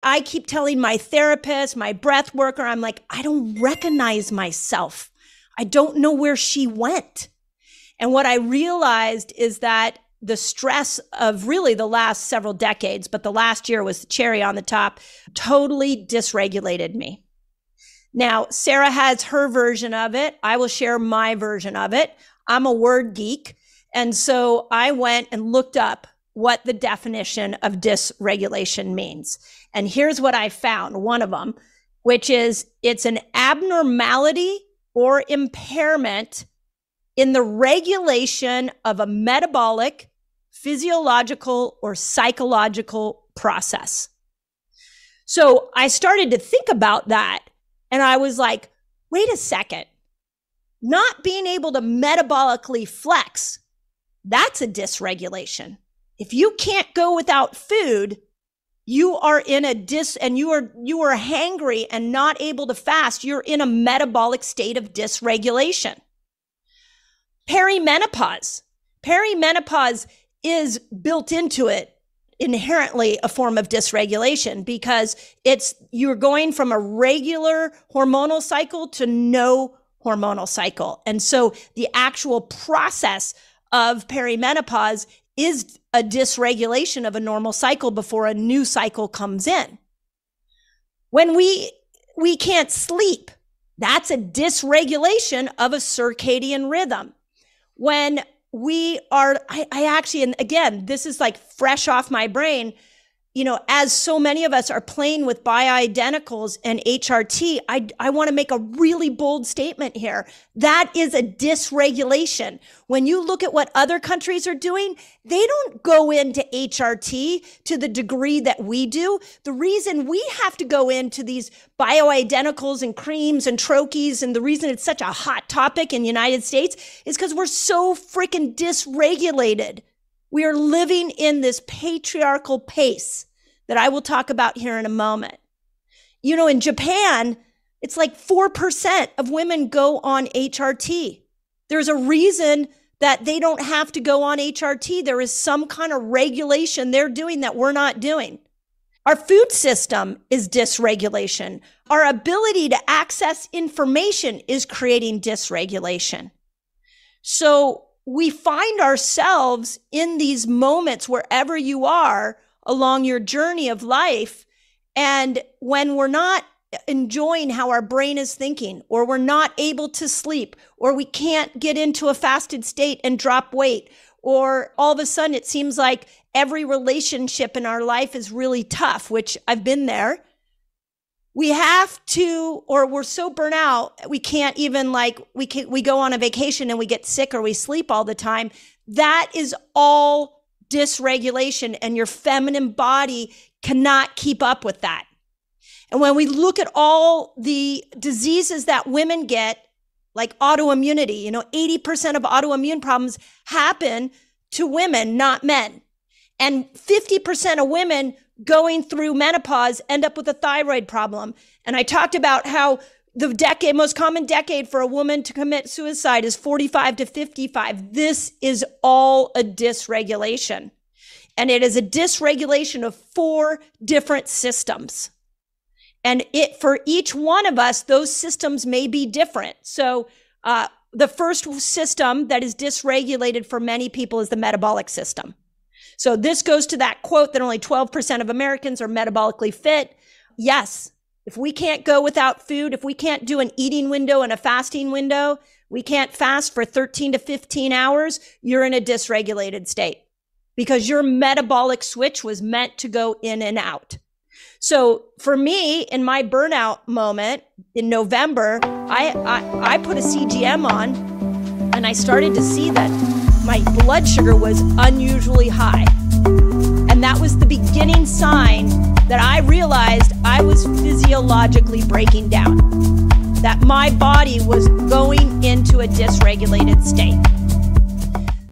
I keep telling my therapist, my breath worker, I'm like, I don't recognize myself. I don't know where she went. And what I realized is that the stress of really the last several decades, but the last year was the cherry on the top, totally dysregulated me. Now, Sarah has her version of it. I will share my version of it. I'm a word geek. And so I went and looked up what the definition of dysregulation means. And here's what I found, one of them, which is it's an abnormality or impairment in the regulation of a metabolic, physiological, or psychological process. So I started to think about that. And I was like, wait a second, not being able to metabolically flex, that's a dysregulation. If you can't go without food, you are in a and you are hangry and not able to fast. You're in a metabolic state of dysregulation. Perimenopause. Perimenopause is built into it inherently a form of dysregulation because you're going from a regular hormonal cycle to no hormonal cycle. And so the actual process of perimenopause is a dysregulation of a normal cycle before a new cycle comes in. When we can't sleep, that's a dysregulation of a circadian rhythm. When we are, I actually, and again, this is like fresh off my brain, as so many of us are playing with bioidenticals and HRT, I want to make a really bold statement here. That is a dysregulation. When you look at what other countries are doing, they don't go into HRT to the degree that we do. The reason we have to go into these bioidenticals and creams and troches, and the reason it's such a hot topic in the United States is because we're so freaking dysregulated. We are living in this patriarchal pace that I will talk about here in a moment. In Japan, it's like 4% of women go on HRT. There's a reason that they don't have to go on HRT. There is some kind of regulation they're doing that we're not doing. Our food system is dysregulation. Our ability to access information is creating dysregulation. So we find ourselves in these moments wherever you are along your journey of life. And when we're not enjoying how our brain is thinking, or we're not able to sleep, or we can't get into a fasted state and drop weight, or all of a sudden it seems like every relationship in our life is really tough, which I've been there. We have to, or we're so burnt out, we can't even we go on a vacation and we get sick or we sleep all the time. That is all dysregulation, and your feminine body cannot keep up with that. And when we look at all the diseases that women get, like autoimmunity, 80% of autoimmune problems happen to women, not men. And 50% of women going through menopause end up with a thyroid problem. And I talked about how the most common decade for a woman to commit suicide is 45 to 55. This is all a dysregulation. And it is a dysregulation of 4 different systems. And for each one of us, those systems may be different. So the first system that is dysregulated for many people is the metabolic system. So this goes to that quote that only 12% of Americans are metabolically fit. Yes, if we can't go without food, if we can't do an eating window and a fasting window, we can't fast for 13 to 15 hours, you're in a dysregulated state because your metabolic switch was meant to go in and out. So for me, in my burnout moment in November, I put a CGM on and I started to see that my blood sugar was unusually high. And that was the beginning sign that I realized I was physiologically breaking down, that my body was going into a dysregulated state.